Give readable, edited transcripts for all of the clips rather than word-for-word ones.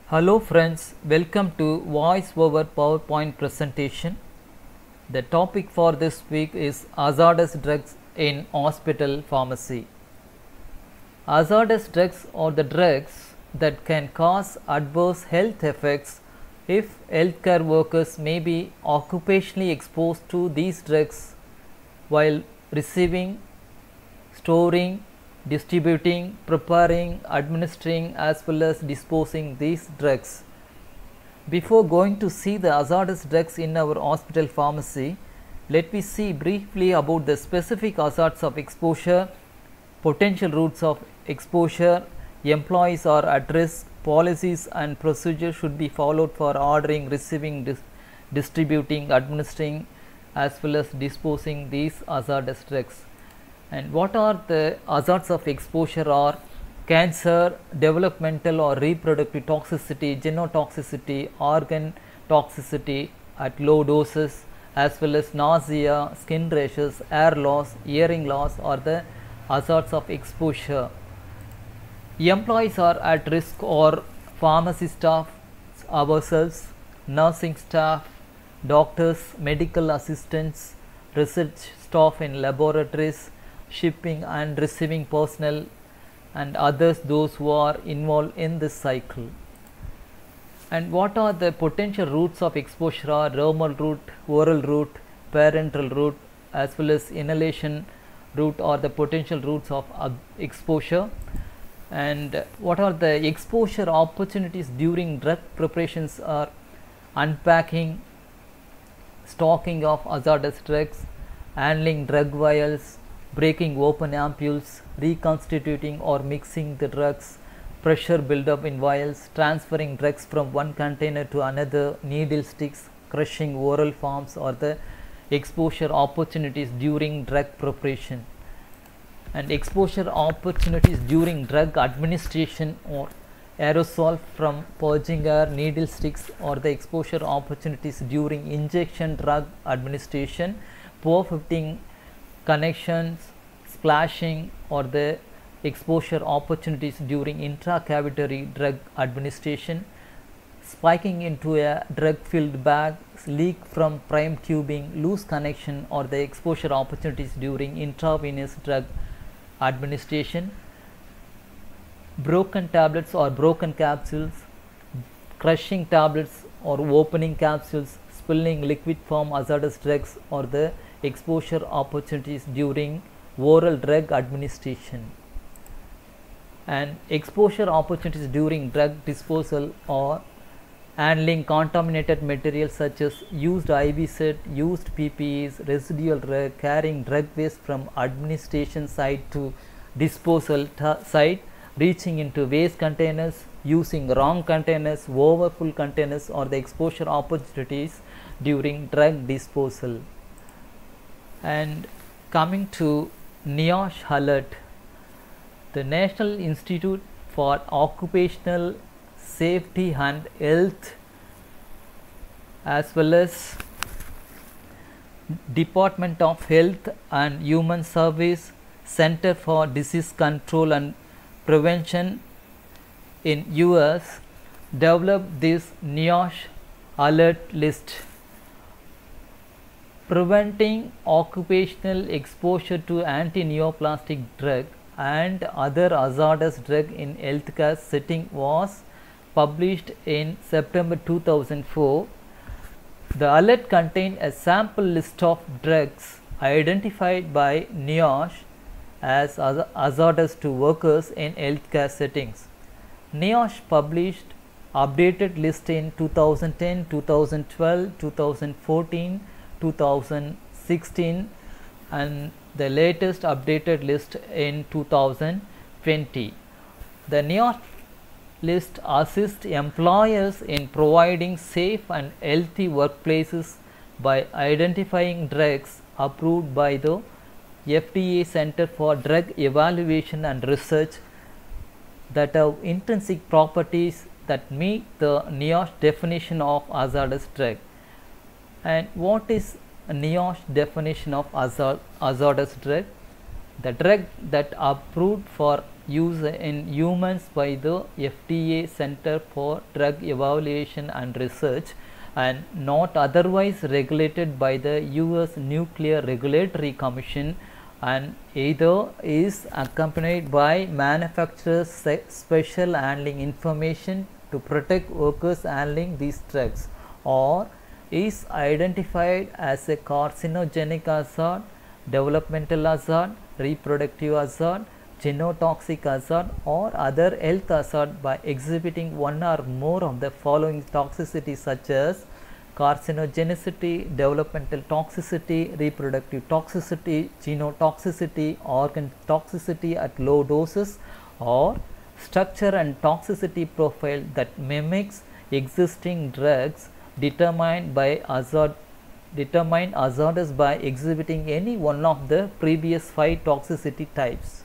Hello friends, welcome to Voice over PowerPoint presentation. The topic for this week is hazardous drugs in hospital pharmacy. Hazardous drugs are the drugs that can cause adverse health effects if healthcare workers may be occupationally exposed to these drugs while receiving, storing, distributing, preparing, administering as well as disposing these drugs. Before going to see the hazardous drugs in our hospital pharmacy, let me see briefly about the specific hazards of exposure, potential routes of exposure, employees are at risk, policies and procedures should be followed for ordering, receiving, distributing, administering as well as disposing these hazardous drugs. And what are the hazards of exposure are cancer, developmental or reproductive toxicity, genotoxicity, organ toxicity at low doses as well as nausea, skin rashes, hair loss, hearing loss are the hazards of exposure. Employees are at risk or pharmacy staff, ourselves, nursing staff, doctors, medical assistants, research staff in laboratories, shipping and receiving personnel and others, those who are involved in this cycle. And what are the potential routes of exposure are dermal route, oral route, parenteral route as well as inhalation route are the potential routes of exposure. And what are the exposure opportunities during drug preparations are unpacking, stocking of hazardous drugs, handling drug vials, breaking open ampoules, reconstituting or mixing the drugs, pressure buildup in vials, transferring drugs from one container to another, needle sticks, crushing oral forms are the exposure opportunities during drug preparation. And exposure opportunities during drug administration or aerosol from purging air, needle sticks or the exposure opportunities during injection drug administration, poor fitting connections, splashing or the exposure opportunities during intracavitary drug administration, spiking into a drug filled bag, leak from prime tubing, loose connection or the exposure opportunities during intravenous drug administration, broken tablets or broken capsules, crushing tablets or opening capsules, spilling liquid form hazardous drugs or the exposure opportunities during oral drug administration. And exposure opportunities during drug disposal or handling contaminated materials such as used IV set, used PPEs, residual drug, carrying drug waste from administration site to disposal site, reaching into waste containers, using wrong containers, overfull containers or the exposure opportunities during drug disposal. And coming to NIOSH alert, the National Institute for Occupational Safety and Health as well as Department of Health and Human Service, Center for Disease Control and Prevention in US developed this NIOSH alert list. Preventing occupational exposure to anti-neoplastic drug and other hazardous drug in healthcare setting was published in September 2004. The alert contained a sample list of drugs identified by NIOSH as hazardous to workers in healthcare settings. NIOSH published updated list in 2010, 2012, 2014, 2016 and the latest updated list in 2020. The NIOSH list assists employers in providing safe and healthy workplaces by identifying drugs approved by the FDA Center for Drug Evaluation and Research that have intrinsic properties that meet the NIOSH definition of hazardous drug. And what is a NIOSH definition of hazardous drug? The drug that are approved for use in humans by the FDA Center for Drug Evaluation and Research and not otherwise regulated by the US Nuclear Regulatory Commission, and either is accompanied by manufacturers' special handling information to protect workers handling these drugs, or is identified as a carcinogenic hazard, developmental hazard, reproductive hazard, genotoxic hazard, or other health hazard by exhibiting one or more of the following toxicities such as carcinogenicity, developmental toxicity, reproductive toxicity, genotoxicity, organ toxicity at low doses, or structure and toxicity profile that mimics existing drugs determined hazardous by exhibiting any one of the previous 5 toxicity types.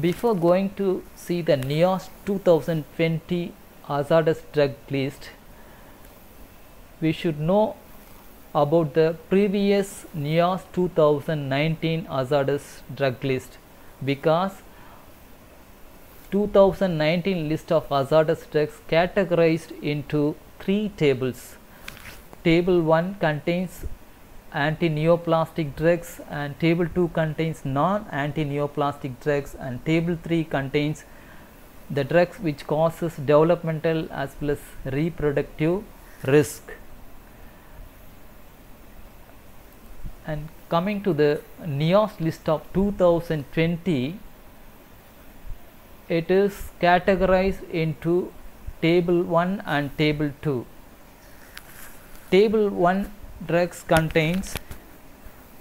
Before going to see the NIOSH 2020 hazardous drug list, we should know about the previous NIOSH 2019 hazardous drug list, because 2019 list of hazardous drugs categorized into 3 tables. Table 1 contains anti-neoplastic drugs, and table 2 contains non-anti-neoplastic drugs, and table 3 contains the drugs which causes developmental as well as reproductive risk. And coming to the NIOSH list of 2020, it is categorized into table 1 and table 2. Table 1 drugs contains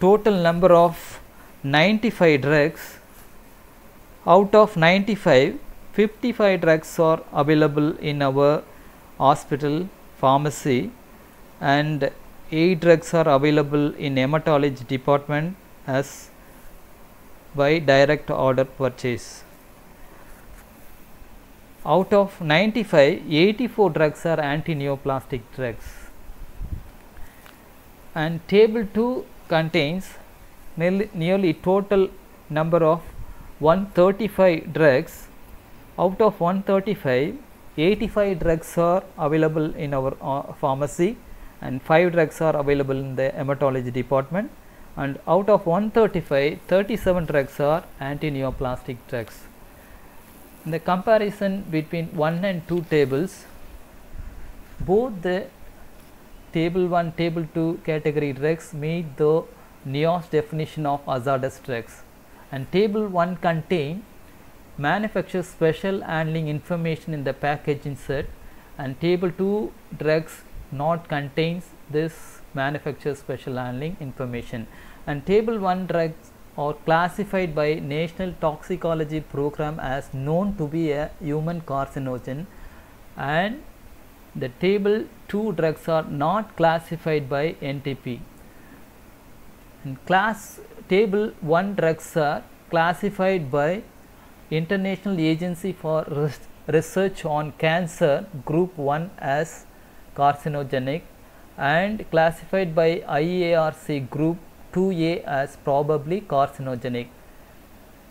total number of 95 drugs. Out of 95, 55 drugs are available in our hospital pharmacy, and 8 drugs are available in hematology department as by direct order purchase. Out of 95, 84 drugs are anti-neoplastic drugs. And table 2 contains nearly total number of 135 drugs. Out of 135, 85 drugs are available in our pharmacy, and 5 drugs are available in the hematology department, and out of 135, 37 drugs are anti-neoplastic drugs. In the comparison between 1 and 2 tables, both the table 1, table 2 category drugs meet the NIOSH definition of hazardous drugs, and table 1 contain manufacturer special handling information in the package insert, and table 2 drugs not contains this manufacturer special handling information. And table 1 drugs are classified by National Toxicology Program as known to be a human carcinogen, and the table 2 drugs are not classified by NTP. And table 1 drugs are classified by International Agency for Research on Cancer Group 1 as carcinogenic, and classified by IARC Group 2A as probably carcinogenic.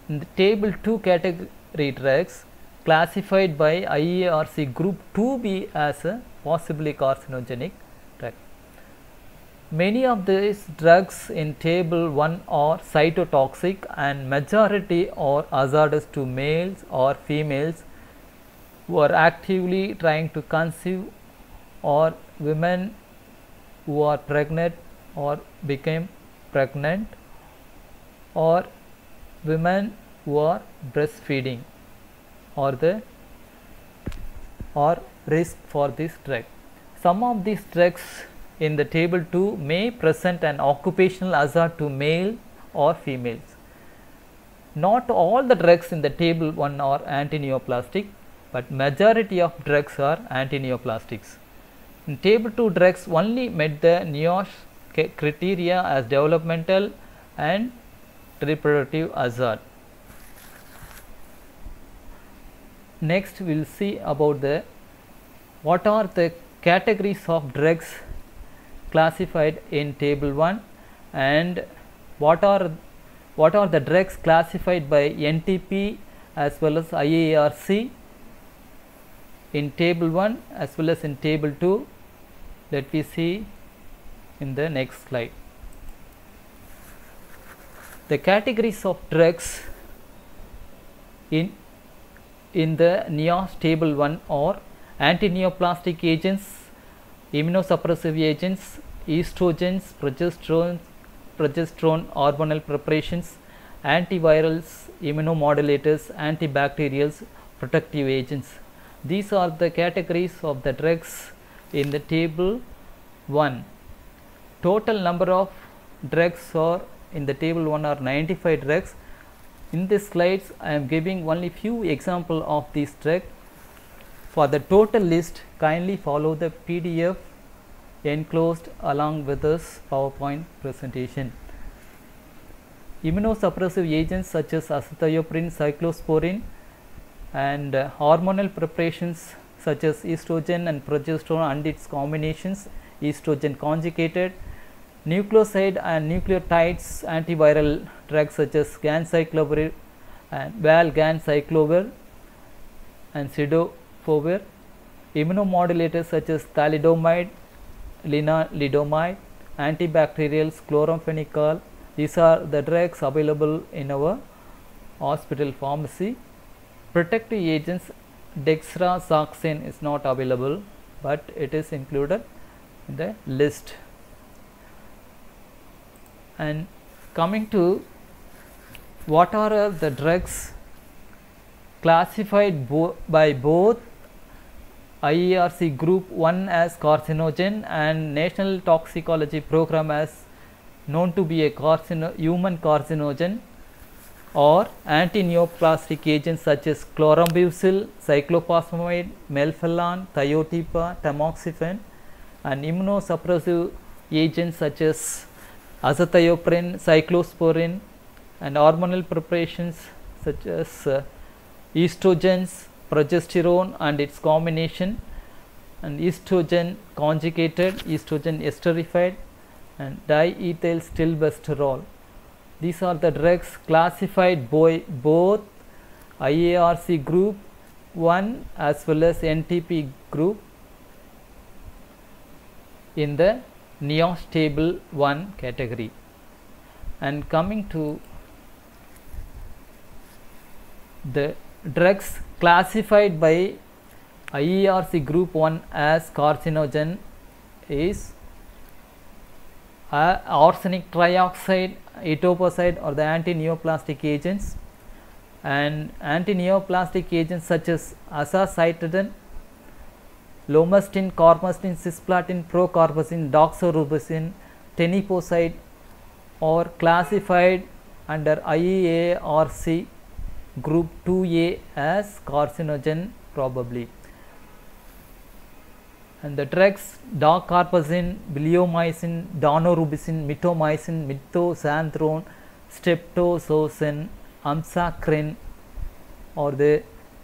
In the table 2 category drugs classified by IARC Group 2B as a possibly carcinogenic drug. Many of these drugs in table 1 are cytotoxic, and majority are hazardous to males or females who are actively trying to conceive, or women who are pregnant or became pregnant, or women who are breastfeeding, or risk for this drug. Some of these drugs in the table 2 may present an occupational hazard to male or females. Not all the drugs in the table 1 are anti-neoplastic, but majority of drugs are anti-neoplastics. In table 2 drugs only met the NIOSH criteria as developmental and reproductive hazard. Next we will see about what are the categories of drugs classified in table 1, and what are what are the drugs classified by NTP as well as IARC in table 1 as well as in table 2. Let me see in the next slide. The categories of drugs in the NIOSH table 1 are anti-neoplastic agents, immunosuppressive agents, estrogens, progesterone hormonal preparations, antivirals, immunomodulators, antibacterials, protective agents. These are the categories of the drugs in the table 1. Total number of drugs are in the table 1 are 95 drugs. In this slides I am giving only few example of these drugs. For the total list, kindly follow the PDF enclosed along with this PowerPoint presentation. Immunosuppressive agents such as azathioprine, cyclosporine, and hormonal preparations such as estrogen and progesterone and its combinations, estrogen conjugated, nucleoside and nucleotides, antiviral drugs such as ganciclovir and valganciclovir and cidofovir, immunomodulators such as thalidomide, lenalidomide, antibacterials, chloramphenicol. These are the drugs available in our hospital pharmacy. Protective agents, dexrazoxane is not available, but it is included in the list. And coming to what are the drugs classified by both IARC group 1 as carcinogen and National Toxicology Program as known to be a human carcinogen, or anti-neoplastic agents such as chlorambucil, cyclophosphamide, melphalan, thiotepa, tamoxifen, and immunosuppressive agents such as azathioprine, cyclosporine, and hormonal preparations such as estrogens, progesterone and its combination, and estrogen conjugated, estrogen esterified, and diethylstilbestrol. These are the drugs classified by both IARC group 1 as well as NTP group in the NIOSH table 1 category. And coming to the drugs classified by IARC group 1 as carcinogen is arsenic trioxide, etoposide or the anti-neoplastic agents, and anti-neoplastic agents such as azacitidine, lomustine, cormustine, cisplatin, procarbazine, doxorubicin, teniposide are classified under IARC group 2A as carcinogen probably. And the drugs dacarbazine, bleomycin, daunorubicin, mitomycin, mitoxantrone, streptozocin, amsacrin or the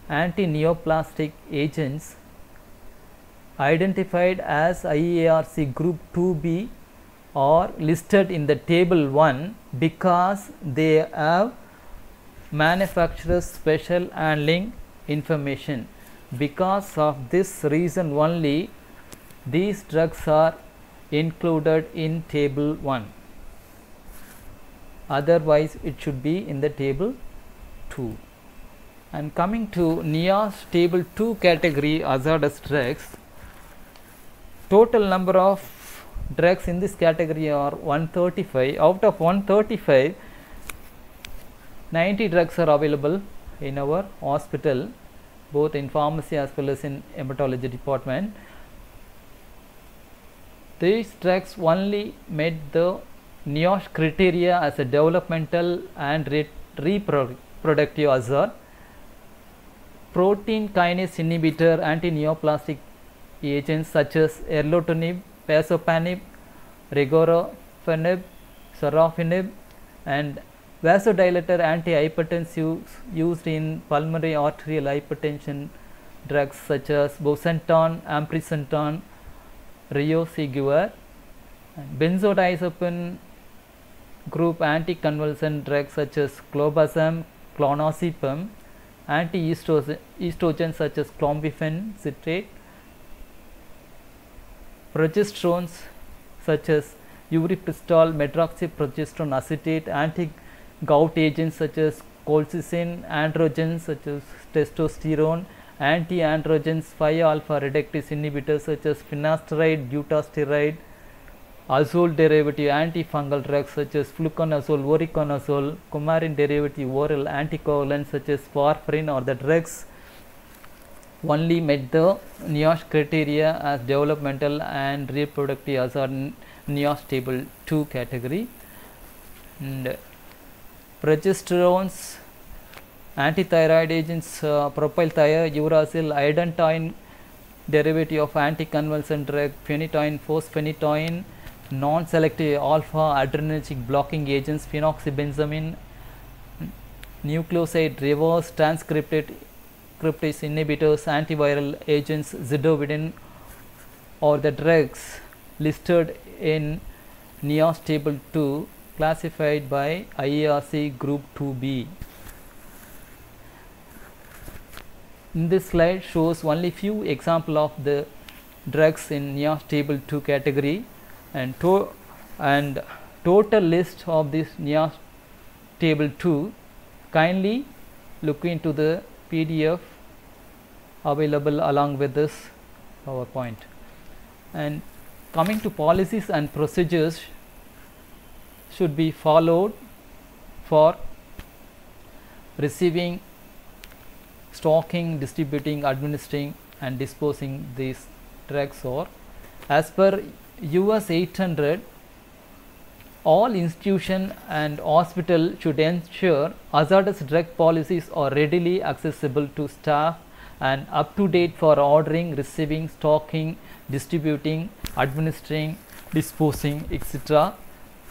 anti-neoplastic agents identified as IARC group 2B are listed in the table 1 because they have manufacturer's special handling information. Because of this reason only these drugs are included in table 1, otherwise it should be in the table 2. And coming to NIOSH table 2 category hazardous drugs, total number of drugs in this category are 135. Out of 135, 90 drugs are available in our hospital, both in pharmacy as well as in hematology department. These drugs only met the NIOSH criteria as a developmental and reproductive hazard. Protein kinase inhibitor anti-neoplastic agents such as erlotinib, pazopanib, regorafenib, sorafenib, and vasodilator antihypertensives used in pulmonary arterial hypertension drugs such as bosentan, ambrisentan, riociguat, and benzodiazepine group anticonvulsant drugs such as clobazam, clonazepam, anti-estrogens such as clomiphene citrate, progesterones such as uripistol, medroxyprogesterone acetate, anti-gout agents such as colchicine, androgens such as testosterone, anti-androgens 5-alpha reductase inhibitors such as finasteride, dutasteride, azole derivative antifungal drugs such as fluconazole, voriconazole, coumarin derivative oral anticoagulants such as warfarin are the drugs only met the NIOSH criteria as developmental and reproductive hazard NIOSH table 2 category. And progesterones, antithyroid agents, propylthiouracil, uracil, iodine derivative of anticonvulsant drug, phenytoin, fosphenytoin, non-selective alpha adrenergic blocking agents, phenoxybenzamine, nucleoside reverse transcriptase inhibitors, antiviral agents, zidovudine or the drugs listed in NIOSH table 2 classified by IARC group 2B. In this slide shows only few example of the drugs in NIOSH table 2 category, and total list of this NIOSH table 2. Kindly look into the PDF available along with this PowerPoint. And coming to policies and procedures should be followed for receiving, stocking, distributing, administering and disposing these drugs. Or as per US 800, all institution and hospital should ensure hazardous drug policies are readily accessible to staff and up to date for ordering, receiving, stocking, distributing, administering, disposing, etc.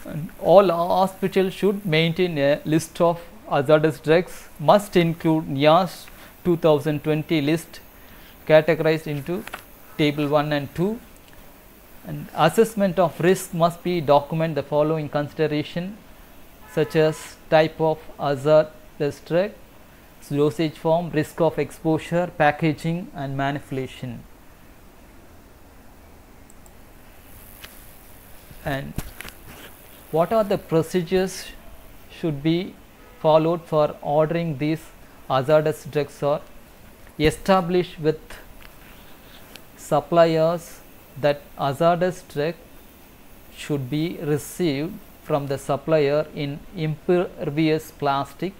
And all hospitals should maintain a list of hazardous drugs, must include NIOSH 2020 list categorized into table 1 and 2. And assessment of risk must be document the following consideration such as type of hazardous drug, dosage form, risk of exposure, packaging and manipulation. And what are the procedures should be followed for ordering these hazardous drugs? Are establish with suppliers that hazardous drug should be received from the supplier in impervious plastic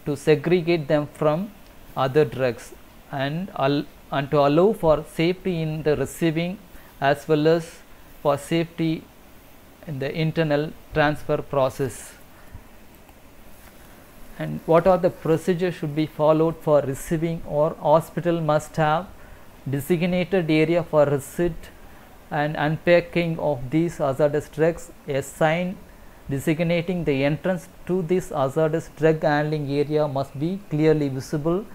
to segregate them from other drugs and to allow for safety in the receiving as well as for safety in the internal transfer process. And what are the procedures should be followed for receiving? Or hospital must have designated area for receipt and unpacking of these hazardous drugs, a sign designating the entrance to this hazardous drug handling area must be clearly visible.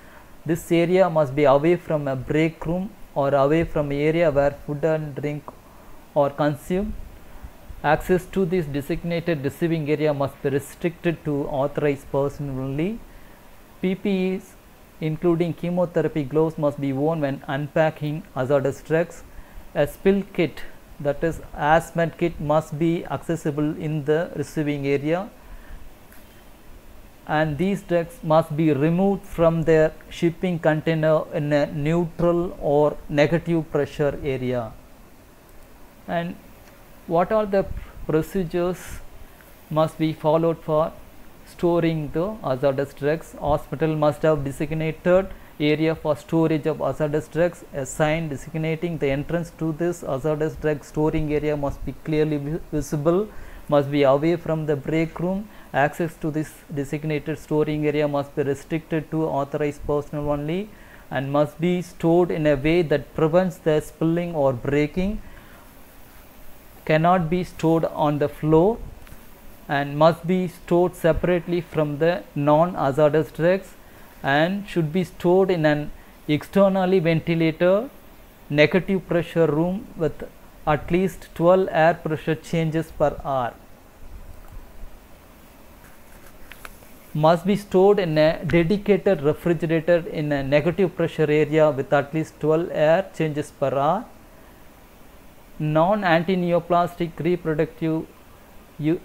This area must be away from a break room or away from an area where food and drink are consumed. Access to this designated receiving area must be restricted to authorized personnel only. PPEs including chemotherapy gloves must be worn when unpacking hazardous drugs. A spill kit, that is hazmat kit, must be accessible in the receiving area, and these drugs must be removed from their shipping container in a neutral or negative pressure area. And what are the procedures must be followed for storing the hazardous drugs? Hospital must have designated area for storage of hazardous drugs. A sign designating the entrance to this hazardous drug storing area must be clearly visible, must be away from the break room. Access to this designated storing area must be restricted to authorized personnel only and must be stored in a way that prevents the spilling or breaking. Cannot be stored on the floor and must be stored separately from the non-hazardous drugs and should be stored in an externally ventilated negative pressure room with at least 12 air pressure changes per hour. must be stored in a dedicated refrigerator in a negative pressure area with at least 12 air changes per hour. Non-antineoplastic reproductive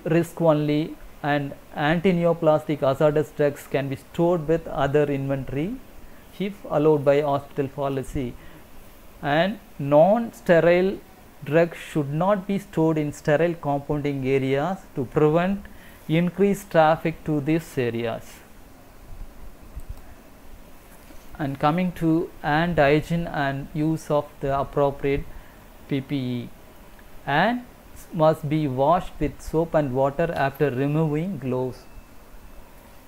risk only, and antineoplastic hazardous drugs can be stored with other inventory if allowed by hospital policy. And non-sterile drugs should not be stored in sterile compounding areas to prevent increased traffic to these areas. And coming to hand hygiene and use of the appropriate PPE, and must be washed with soap and water after removing gloves.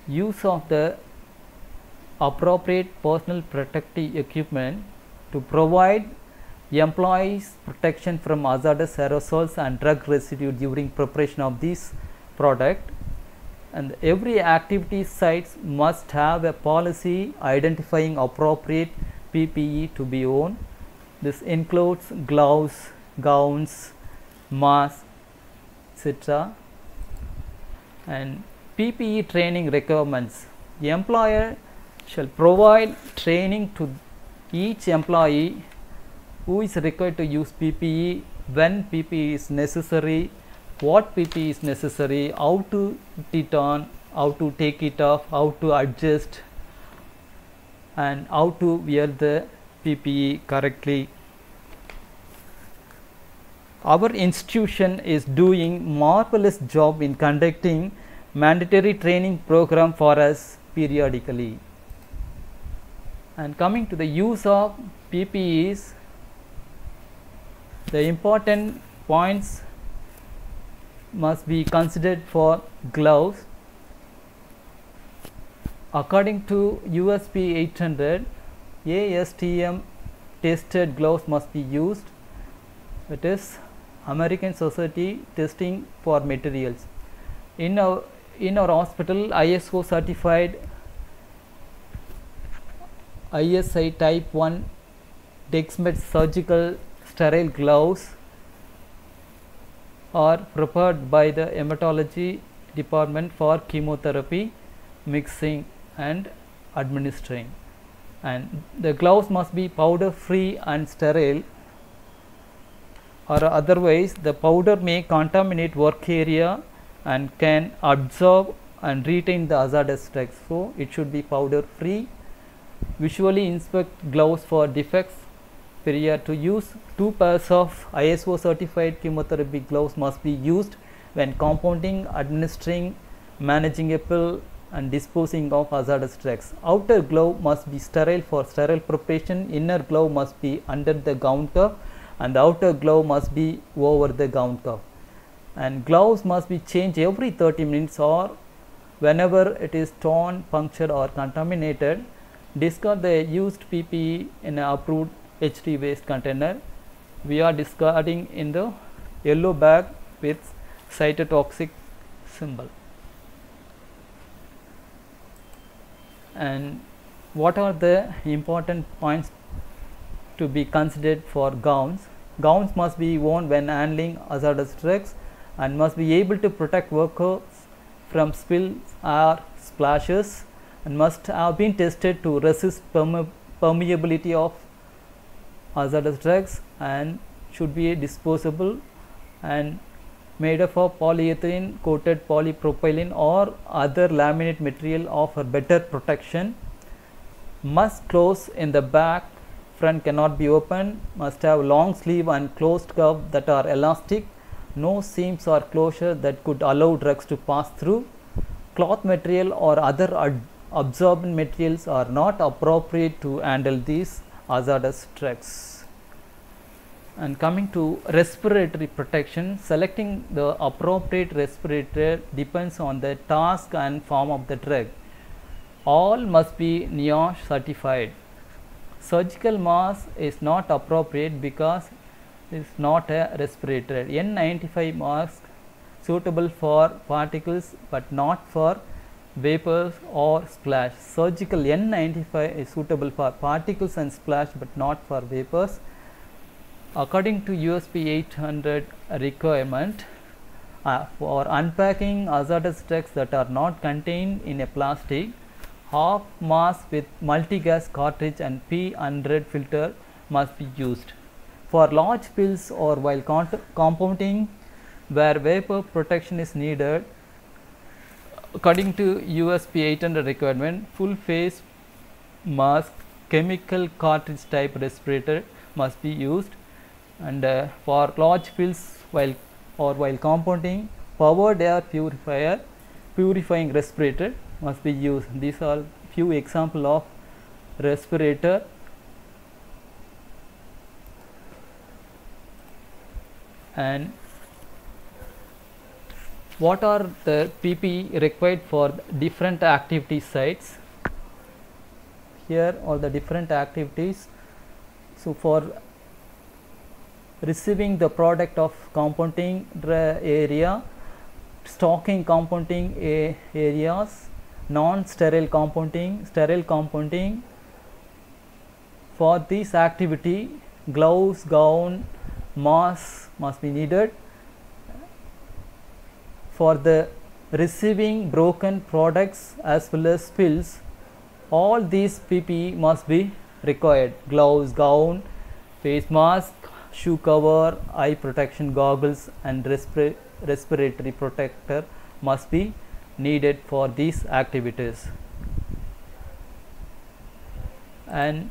Use of the appropriate personal protective equipment to provide employees protection from hazardous aerosols and drug residue during preparation of this product. And every activity sites must have a policy identifying appropriate PPE to be worn. This includes gloves, gowns, masks, etc. And PPE training requirements. The employer shall provide training to each employee who is required to use PPE, when PPE is necessary, what PPE is necessary, how to put it on, how to take it off, how to adjust, and how to wear the PPE correctly. Our institution is doing marvelous job in conducting mandatory training program for us periodically. And coming to the use of PPEs, the important points must be considered for gloves. According to USP 800, ASTM tested gloves must be used. It is American Society Testing for Materials. In our hospital, ISO certified ISI type 1 Dexmed surgical sterile gloves are prepared by the hematology department for chemotherapy mixing and administering. And the gloves must be powder free and sterile, or otherwise the powder may contaminate work area and can absorb and retain the hazardous drugs. So it should be powder free. Visually inspect gloves for defects prior to use. 2 pairs of ISO certified chemotherapy gloves must be used when compounding, administering, managing a pill, and disposing of hazardous drugs. Outer glove must be sterile for sterile preparation. Inner glove must be under the gown cuff, and the outer glove must be over the gown cuff. And gloves must be changed every 30 minutes or whenever it is torn, punctured, or contaminated. Discard the used PPE in an approved HD waste container. We are discarding in the yellow bag with cytotoxic symbol. And what are the important points to be considered for gowns? Gowns must be worn when handling hazardous drugs and must be able to protect workers from spills or splashes, and must have been tested to resist permeability of hazardous drugs, and should be disposable and made up of polyethylene coated polypropylene or other laminate material offer better protection. Must close in the back, front cannot be open. Must have long sleeve and closed cuff that are elastic. No seams or closure that could allow drugs to pass through. Cloth material or other absorbent materials are not appropriate to handle these hazardous drugs. And coming to respiratory protection, selecting the appropriate respirator depends on the task and form of the drug. All must be NIOSH certified. Surgical mask is not appropriate because it is not a respirator. N95 mask suitable for particles but not for vapors or splash. Surgical N95 is suitable for particles and splash but not for vapors. According to USP 800 requirement, For unpacking hazardous drugs that are not contained in a plastic, half mass with multi-gas cartridge and P100 filter must be used. For large pills or while compounding where vapor protection is needed, according to USP 800 requirement, full face mask, chemical cartridge type respirator must be used. And for large pills while compounding, powered air purifying respirator must be used. These are few example of respirator. And what are the PPE required for different activity sites? Here are the different activities. So for receiving the product of compounding area, stocking compounding areas, non-sterile compounding, sterile compounding. For this activity, gloves, gown, mask must be needed. For the receiving broken products as well as spills, all these PPE must be required. Gloves, gown, face mask, shoe cover, eye protection goggles and respiratory protector must be needed for these activities. And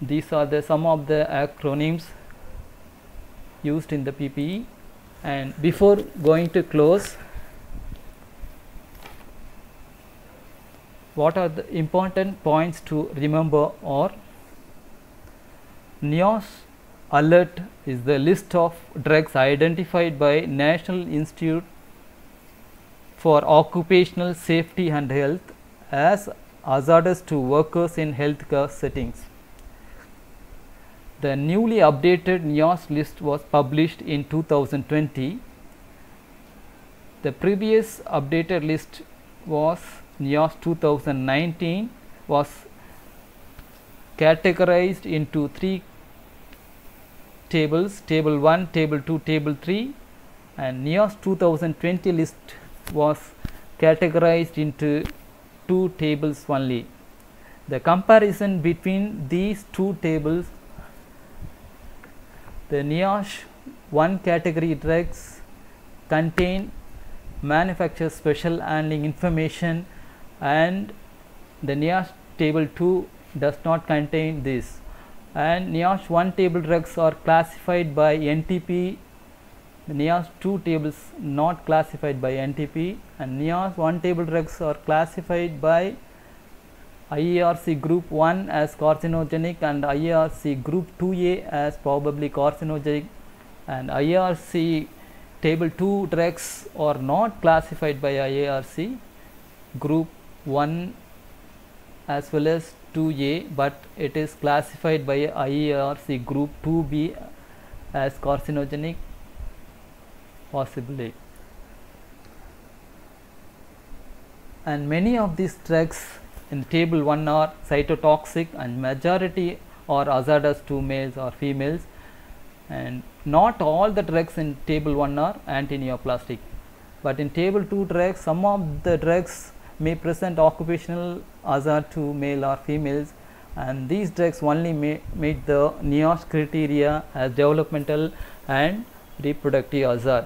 these are some of the acronyms used in the PPE. And before going to close, what are the important points to remember are: NIOSH alert is the list of drugs identified by National Institute for Occupational Safety and Health as hazardous to workers in healthcare settings. The newly updated NIOSH list was published in 2020. The previous updated list was NIOSH 2019, was categorized into 3 tables: table 1, table 2, table 3, and NIOSH 2020 list was categorized into 2 tables only. The comparison between these 2 tables: the NIOSH 1 category drugs contain manufacturer special handling information, and the NIOSH table 2 does not contain this. And NIOSH 1 table drugs are classified by NTP, the NIOSH 2 tables not classified by NTP, and NIOSH 1 table drugs are classified by IARC group 1 as carcinogenic and IARC group 2A as probably carcinogenic, and IARC table 2 drugs are not classified by IARC group 1 as well as 2A, but it is classified by IARC group 2B as carcinogenic possibly. And many of these drugs in table 1 are cytotoxic, and majority are hazardous to males or females, and not all the drugs in table 1 are anti-neoplastic, but in table 2 drugs, some of the drugs may present occupational hazard to male or females, and these drugs only meet the NIOSH criteria as developmental and reproductive hazard.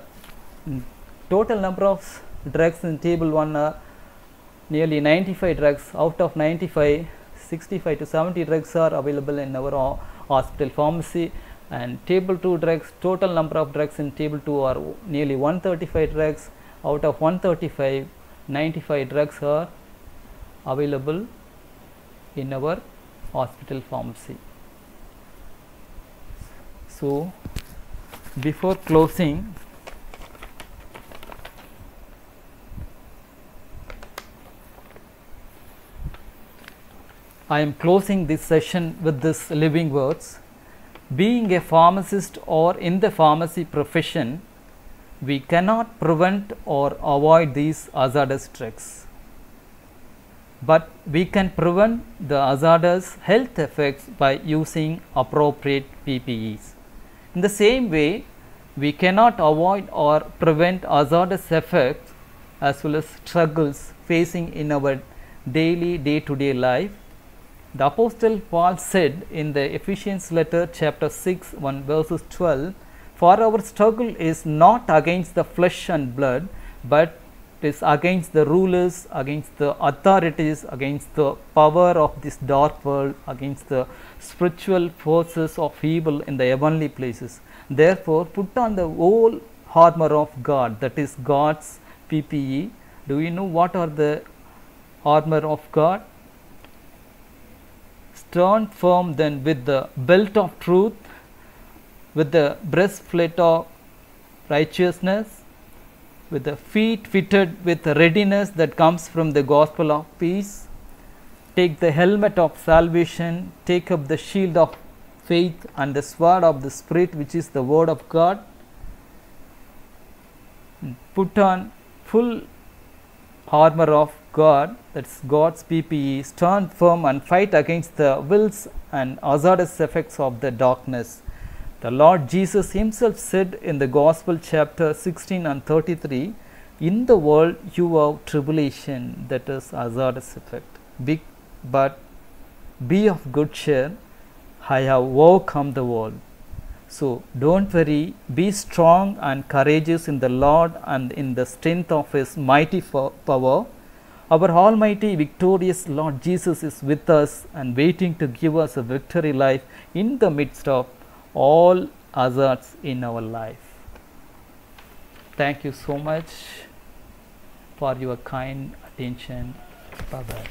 Total number of drugs in table 1 are nearly 95 drugs. Out of 95, 65 to 70 drugs are available in our hospital pharmacy, and table 2 drugs, total number of drugs in table 2 are nearly 135 drugs. Out of 135, 95 drugs are available in our hospital pharmacy. So before closing, I am closing this session with this living words: being a pharmacist or in the pharmacy profession, we cannot prevent or avoid these hazardous drugs, but we can prevent the hazardous health effects by using appropriate PPEs. In the same way, We cannot avoid or prevent hazardous effects as well as struggles facing in our daily day-to-day life. The Apostle Paul said in the Ephesians letter chapter 6 1 verses 12, "For our struggle is not against the flesh and blood, but it is against the rulers, against the authorities, against the power of this dark world, against the spiritual forces of evil in the heavenly places. Therefore, put on the whole armor of God," that is God's PPE. Do you know what are the armor of God? Stand firm then with the belt of truth, with the breastplate of righteousness, with the feet fitted with readiness that comes from the gospel of peace. Take the helmet of salvation, take up the shield of faith and the sword of the Spirit, which is the word of God. Put on full armor of God, that's God's PPE. Stand firm and fight against the wills and hazardous effects of the darkness. The Lord Jesus himself said in the Gospel chapter 16 and 33, "In the world you have tribulation," that is hazardous effect. But be of good cheer, I have overcome the world. So don't worry, be strong and courageous in the Lord and in the strength of his mighty power. Our almighty victorious Lord Jesus is with us and waiting to give us a victory life in the midst of all hazards in our life. Thank you so much for your kind attention. Bye bye.